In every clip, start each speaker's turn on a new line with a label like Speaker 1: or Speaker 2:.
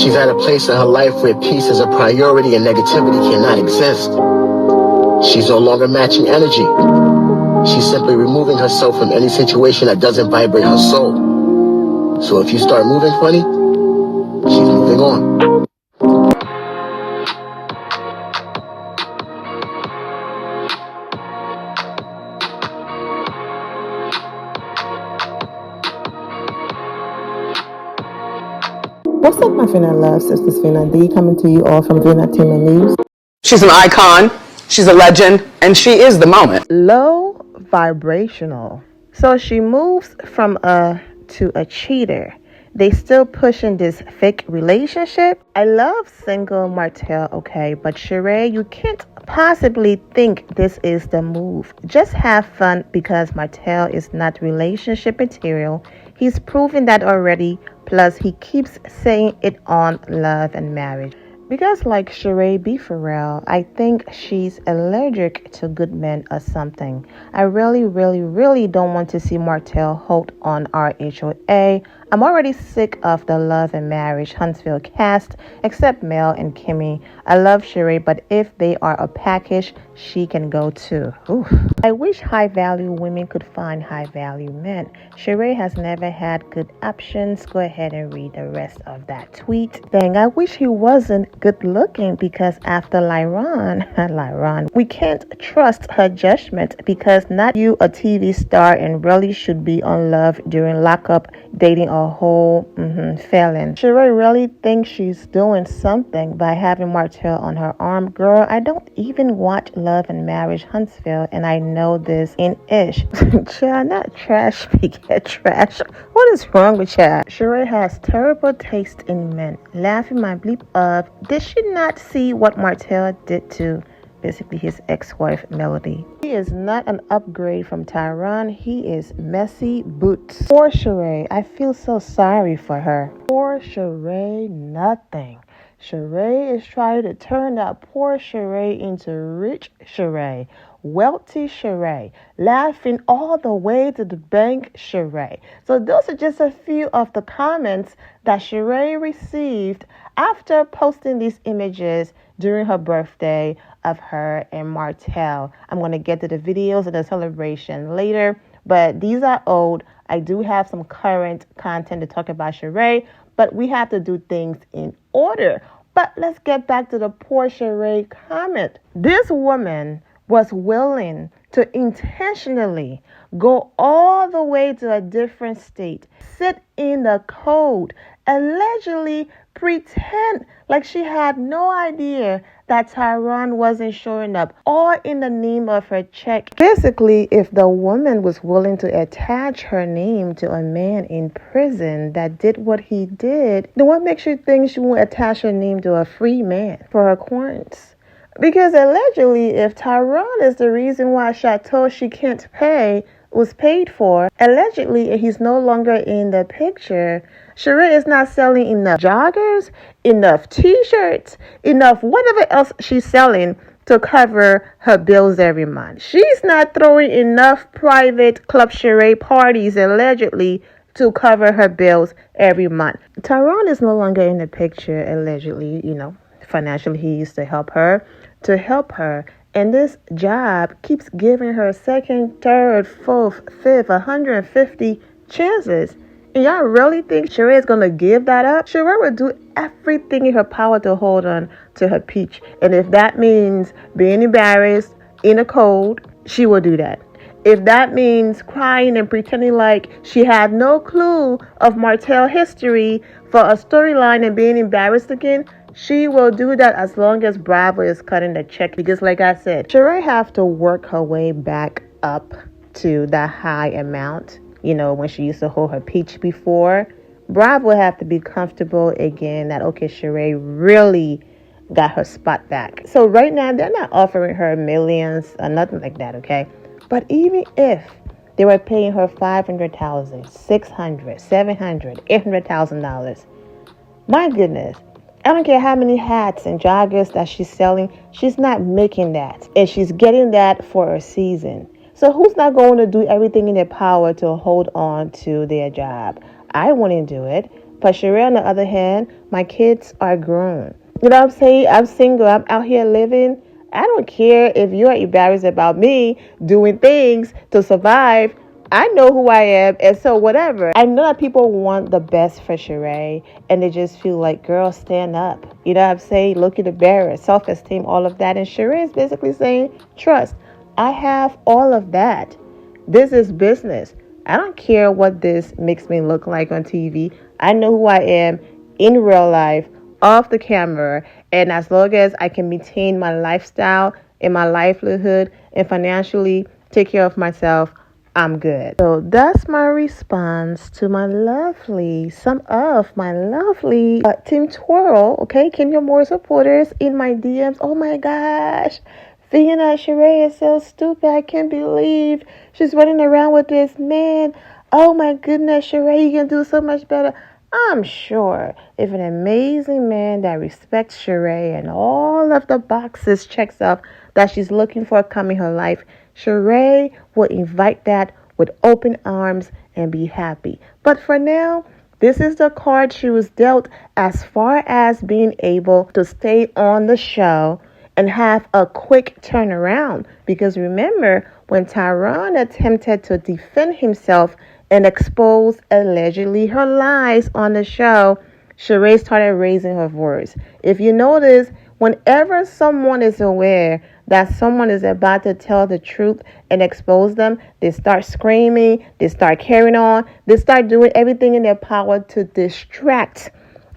Speaker 1: She's at a place in her life where peace is a priority and negativity cannot exist. She's no longer matching energy. She's simply removing herself from any situation that doesn't vibrate her soul. So if you start moving funny, she's moving on.
Speaker 2: What's up, my Fina love? Sisters Fina D coming to you all from Fina Team and News.
Speaker 3: She's an icon, she's a legend, and she is the moment.
Speaker 2: Low vibrational. So she moves from a to a cheater. They still pushing this fake relationship. I love single Martel, okay, but Sheree, you can't possibly think this is the move. Just have fun because Martel is not relationship material. He's proven that already. Plus, he keeps saying it on Love and Marriage. Because like Sheree B. Pharrell, I think she's allergic to good men or something. I really don't want to see Martel hold on our HOA. I'm already sick of the Love and Marriage Huntsville cast, except Mel and Kimmy. I love Sheree, but if they are a package, she can go too. Oof. I wish high-value women could find high-value men. Sheree has never had good options. Go ahead and read the rest of that tweet. Dang, I wish he wasn't good looking because after Lyron, we can't trust her judgment because not you a TV star and really should be on Love during lockup dating a whole felon. Sheree really thinks she's doing something by having Martel on her arm. Girl, I don't even watch Love and Marriage Huntsville and I know this in ish. Child, not trash, get trash. What is wrong with child? Sheree has terrible taste in men. Laughing my bleep of, did she not see what Martel did to basically his ex-wife Melody? He is not an upgrade from Tyron. He is messy boots. Poor Sheree, I feel so sorry for her. Poor Sheree, nothing. Sheree is trying to turn that poor Sheree into rich Sheree, wealthy Sheree, laughing all the way to the bank Sheree. So those are just a few of the comments that Sheree received after posting these images during her birthday of her and Martel. I'm going to get to the videos of the celebration later, but these are old. I do have some current content to talk about Sheree, but we have to do things in order. But let's get back to the poor Sheree comment. This woman was willing to intentionally go all the way to a different state, sit in the cold, allegedly pretend like she had no idea that Tyron wasn't showing up, all in the name of her check. Basically, if the woman was willing to attach her name to a man in prison that did what he did, then what makes you think she won't attach her name to a free man for her coins? Because allegedly, if Tyron is the reason why Chateau she can't pay was paid for, allegedly he's no longer in the picture, Sheree is not selling enough joggers, enough t-shirts, enough whatever else she's selling to cover her bills every month. She's not throwing enough private Club Sheree parties allegedly to cover her bills every month. Tyron is no longer in the picture allegedly, financially he used to help her. And this job keeps giving her second, third, fourth, fifth, 150 chances. And y'all really think Sheree is going to give that up? Sheree will do everything in her power to hold on to her peach. And if that means being embarrassed in a cold, she will do that. If that means crying and pretending like she had no clue of Martel history for a storyline and being embarrassed again, she will do that as long as Bravo is cutting the check. Because like I said, Sheree have to work her way back up to that high amount. When she used to hold her peach before. Bravo have to be comfortable again that, okay, Sheree really got her spot back. So right now, they're not offering her millions or nothing like that, okay? But even if they were paying her $500,000, $600,000, $700,000, $800,000, my goodness, I don't care how many hats and joggers that she's selling, she's not making that. And she's getting that for a season. So who's not going to do everything in their power to hold on to their job? I wouldn't do it. But Sheree, on the other hand, my kids are grown. You know what I'm saying? I'm single. I'm out here living. I don't care if you're embarrassed about me doing things to survive. I know who I am, and so whatever. I know that people want the best for Sheree, and they just feel like, girl, stand up. You know what I'm saying? Look in the mirror, self-esteem, all of that. And Sheree is basically saying, trust. I have all of that. This is business. I don't care what this makes me look like on TV. I know who I am in real life, off the camera, and as long as I can maintain my lifestyle and my livelihood and financially take care of myself, I'm good. So that's my response to some of my lovely Team Twirl. Okay, Kenya Moore supporters in my DMs. Oh my gosh. Thinking that Sheree is so stupid. I can't believe she's running around with this man. Oh my goodness, Sheree, you can do so much better. I'm sure if an amazing man that respects Sheree and all of the boxes checks off that she's looking for coming her life, Sheree will invite that with open arms and be happy. But for now, this is the card she was dealt as far as being able to stay on the show and have a quick turnaround. Because remember, when Tyron attempted to defend himself and expose allegedly her lies on the show, Sheree started raising her voice. If you notice, whenever someone is aware that someone is about to tell the truth and expose them, they start screaming, they start carrying on, they start doing everything in their power to distract,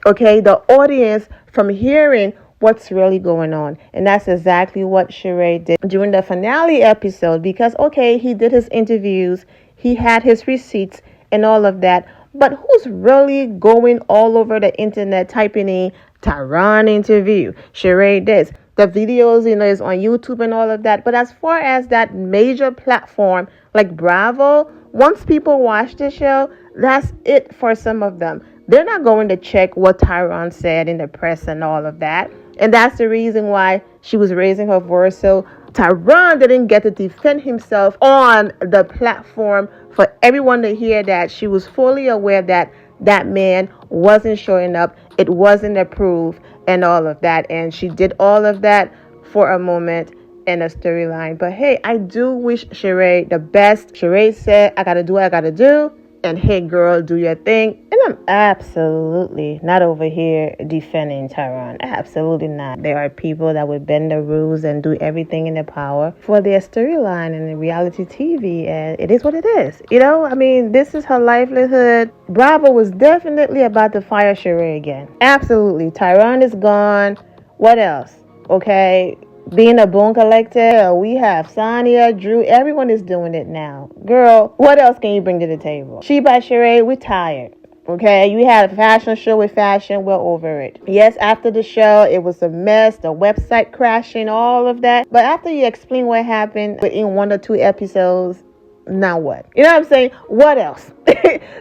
Speaker 2: the audience from hearing what's really going on. And that's exactly what Sheree did during the finale episode, because he did his interviews, he had his receipts and all of that, but who's really going all over the internet typing in Tyron interview, Sheree this? The videos, is on YouTube and all of that. But as far as that major platform like Bravo, once people watch the show, that's it for some of them. They're not going to check what Tyron said in the press and all of that. And that's the reason why she was raising her voice. So Tyron didn't get to defend himself on the platform for everyone to hear that. She was fully aware that that man wasn't showing up. It wasn't approved and all of that. And she did all of that for a moment in a storyline. But hey, I do wish Sheree the best. Sheree said, I got to do what I got to do. And hey, girl, do your thing. And I'm absolutely not over here defending Tyron. Absolutely not. There are people that would bend the rules and do everything in their power for their storyline and reality TV. And it is what it is. This is her livelihood. Bravo was definitely about to fire Sheree again. Absolutely. Tyron is gone. What else? Being a bone collector, we have Sonia, Drew, everyone is doing it now. Girl, what else can you bring to the table? She by Sheree, we're tired. You had a fashion show with fashion, we're over it. Yes, after the show, it was a mess, the website crashing, all of that. But after you explain what happened within 1 or 2 episodes, now what? You know what I'm saying? What else?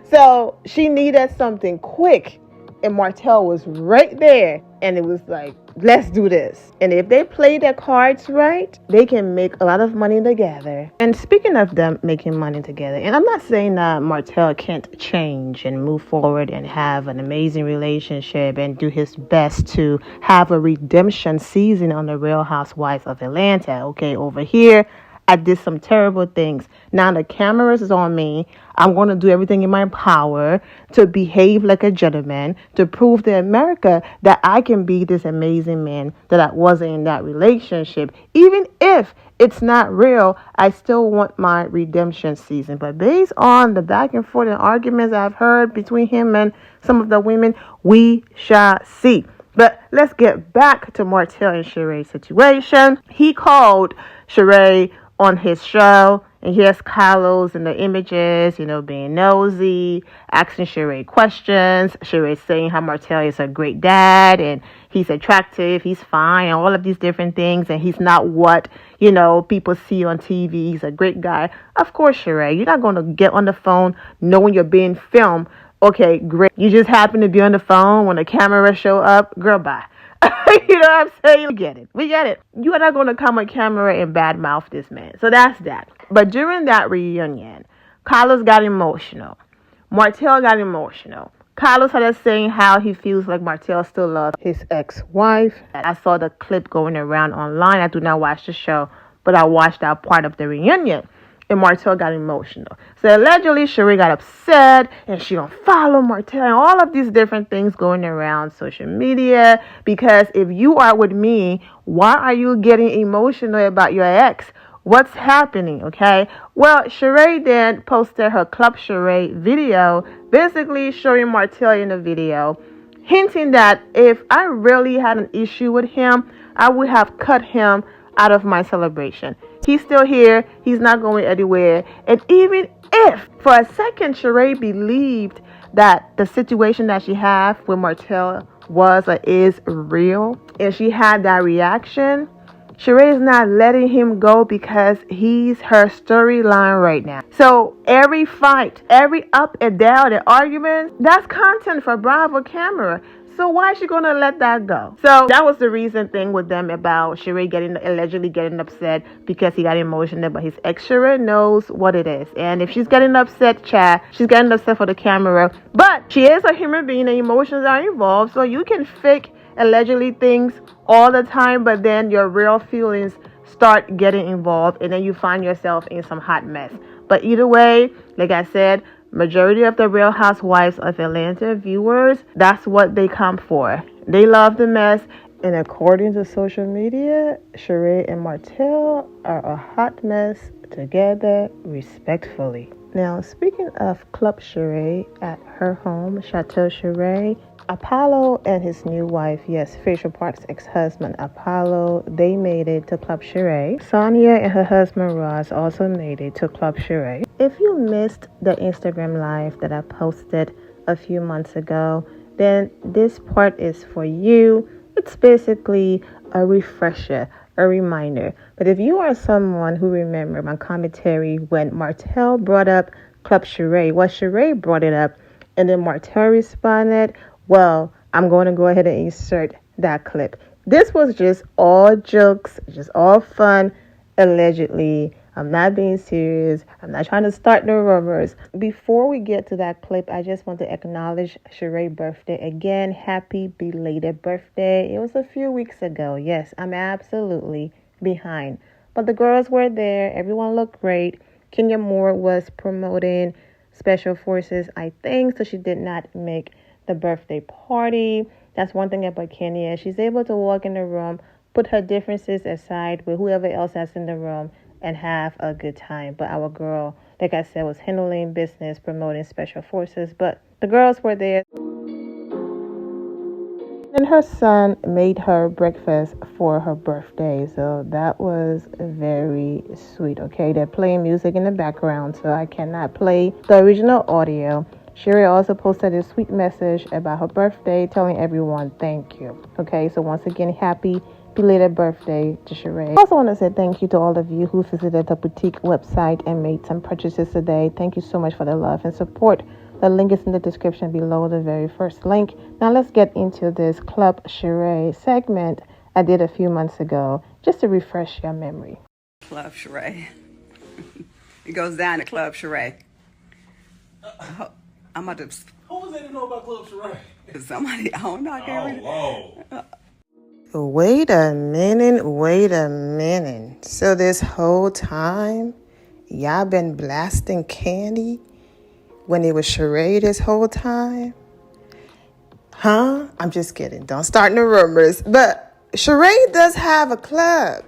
Speaker 2: So she needed something quick. And Martel was right there. And it was like, let's do this. And if they play their cards right, they can make a lot of money together. And speaking of them making money together, and I'm not saying that Martel can't change and move forward and have an amazing relationship and do his best to have a redemption season on the Real Housewives of Atlanta. Over here, I did some terrible things. Now the cameras is on me. I'm going to do everything in my power to behave like a gentleman, to prove to America that I can be this amazing man that I wasn't in that relationship. Even if it's not real, I still want my redemption season. But based on the back and forth and arguments I've heard between him and some of the women, we shall see. But let's get back to Martel and Sheree's situation. He called Sheree on his show, and here's Carlos in the images, being nosy, asking Sheree questions. Sheree saying how Martel is a great dad, and he's attractive, he's fine, and all of these different things, and he's not what, people see on TV. He's a great guy. Of course, Sheree, you're not going to get on the phone knowing you're being filmed. Okay, great. You just happen to be on the phone when the camera show up. Girl, bye. You know what I'm saying? We get it. You are not going to come on camera and badmouth this man. So that's that. But during that reunion, Carlos got emotional. Martel got emotional. Carlos started saying how he feels like Martel still loves his ex-wife. I saw the clip going around online. I do not watch the show, but I watched that part of the reunion. And Martel got emotional. So allegedly, Sheree got upset and she don't follow Martel and all of these different things going around social media. Because if you are with me, why are you getting emotional about your ex? What's happening, okay? Well, Sheree then posted her Club Sheree video, basically showing Martel in the video, hinting that if I really had an issue with him, I would have cut him out of my celebration. He's still here. He's not going anywhere. And even if, for a second, Sheree believed that the situation that she had with Martel was or is real, and she had that reaction, Sheree is not letting him go because he's her storyline right now. So every fight, every up and down and argument, that's content for Bravo camera. So why is she going to let that go? So that was the recent thing with them about Sheree allegedly getting upset because he got emotional. But his ex Sheree knows what it is. And if she's getting upset, she's getting upset for the camera. But she is a human being and emotions are involved. So you can fake allegedly things all the time, but then your real feelings start getting involved and then you find yourself in some hot mess. But either way, like I said, majority of the Real Housewives of Atlanta viewers, that's what they come for. They love the mess. And according to social media, Sheree and Martel are a hot mess together, respectfully. Now, speaking of Club Sheree at her home, Chateau Sheree, Apollo and his new wife, yes, Fisher Park's ex-husband Apollo, they made it to Club Sheree. Sonia and her husband Ross also made it to Club Sheree. If you missed the Instagram live that I posted a few months ago, then this part is for you. It's basically a refresher, a reminder. But if you are someone who remember my commentary when Martel brought up Club Sheree, Sheree brought it up, and then Martel responded, well, I'm going to go ahead and insert that clip. This was just all jokes, just all fun, allegedly. I'm not being serious. I'm not trying to start no rumors. Before we get to that clip, I just want to acknowledge Sheree's birthday again. Happy belated birthday. It was a few weeks ago. Yes, I'm absolutely behind. But the girls were there. Everyone looked great. Kenya Moore was promoting Special Forces, I think, so she did not make the birthday party. That's one thing about Kenya. She's able to walk in the room, put her differences aside with whoever else that's in the room, and have a good time. But our girl, like I said, was handling business, promoting Special Forces. But the girls were there. And her son made her breakfast for her birthday. So that was very sweet. Okay, they're playing music in the background, so I cannot play the original audio. Sheree also posted a sweet message about her birthday, telling everyone thank you. Okay, so once again, happy belated birthday to Sheree. I also want to say thank you to all of you who visited the boutique website and made some purchases today. Thank you so much for the love and support. The link is in the description below, the very first link. Now let's get into this Club Sheree segment I did a few months ago, just to refresh your memory.
Speaker 4: Club Sheree. It goes down to Club Sheree. I'm about to.
Speaker 5: Who was there to know about Club Sheree?
Speaker 4: Somebody, I don't know. I can't read it.
Speaker 2: Wait a minute. So this whole time, y'all been blasting Candy when it was Sheree this whole time? Huh? I'm just kidding. Don't start no rumors. But Sheree does have a club.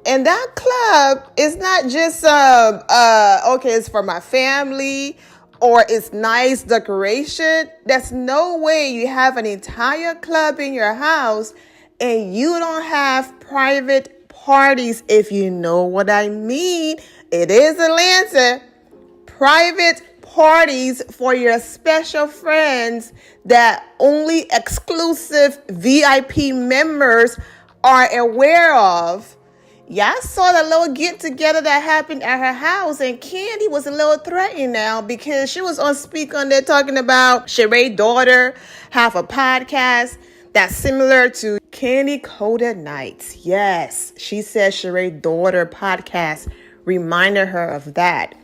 Speaker 2: And that club is not just, okay, it's for my family or it's nice decoration. There's no way you have an entire club in your house and you don't have private parties, if you know what I mean. It is Atlanta. Private parties for your special friends that only exclusive VIP members are aware of. Y'all saw the little get-together that happened at her house, and Candy was a little threatened now because she was on speaker there talking about Sheree's daughter have a podcast that's similar to Candy Coded Nights. Yes, she said Sheree's daughter podcast reminded her of that.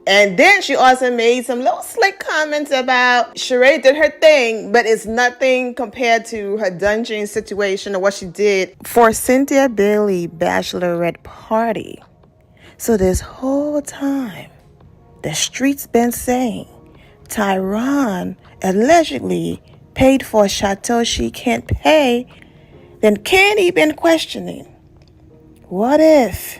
Speaker 2: And then she also made some little slick comments about Sheree did her thing, but it's nothing compared to her dungeon situation or what she did for Cynthia Bailey bachelorette party. So this whole time, the streets been saying Tyron allegedly paid for a chateau she can't pay. Then Candy been questioning, what if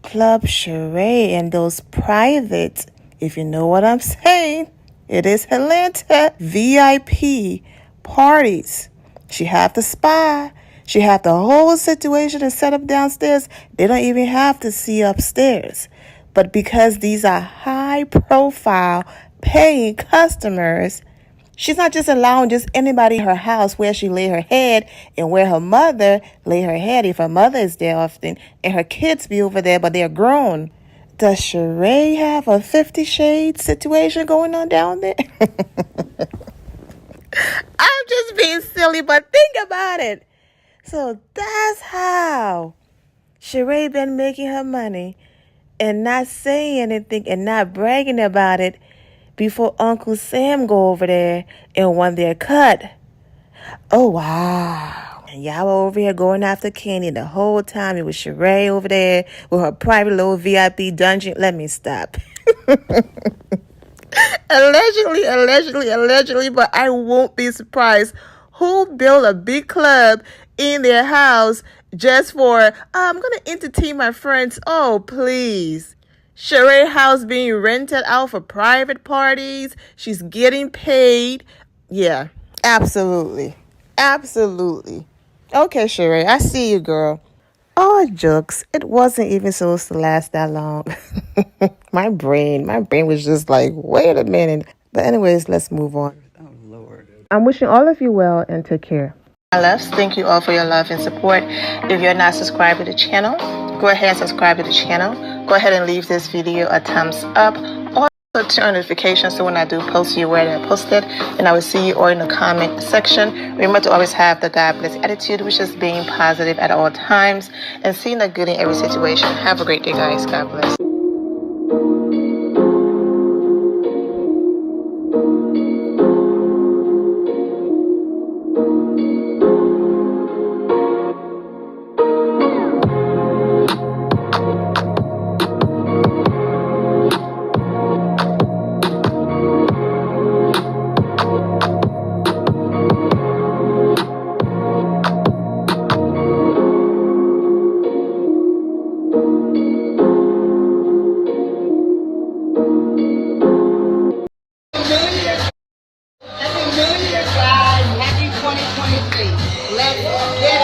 Speaker 2: Club Sheree and those private, if you know what I'm saying, it is Atlanta VIP parties. She have the spa. She have the whole situation is set up downstairs. They don't even have to see upstairs. But because these are high profile paying customers, she's not just allowing just anybody in her house where she lay her head and where her mother lay her head if her mother is there often and her kids be over there but they're grown. Does Sheree have a 50 Shades situation going on down there? I'm just being silly, but think about it. So that's how Sheree been making her money and not saying anything and not bragging about it before Uncle Sam go over there and want their cut. Oh, wow. And y'all were over here going after Kenny the whole time. It was Sheree over there with her private little VIP dungeon. Let me stop. Allegedly, but I won't be surprised. Who built a big club in their house just for, I'm going to entertain my friends. Oh, please. Sheree house being rented out for private parties. She's getting paid. Yeah, absolutely. Absolutely. Okay, Sheree, I see you, girl. Oh, jokes. It wasn't even supposed to last that long. My brain was just like, wait a minute. But anyways, let's move on.
Speaker 4: Oh, Lord.
Speaker 2: I'm wishing all of you well and take care. My loves, thank you all for your love and support. If you're not subscribed to the channel, go ahead and subscribe to the channel. Go ahead and leave this video a thumbs up. Also turn on notifications so when I do post, you're aware that I posted. And I will see you all in the comment section. Remember to always have the God bless attitude, which is being positive at all times and seeing the good in every situation. Have a great day, guys. God bless. Happy New Year, guys. Happy 2023. Let's get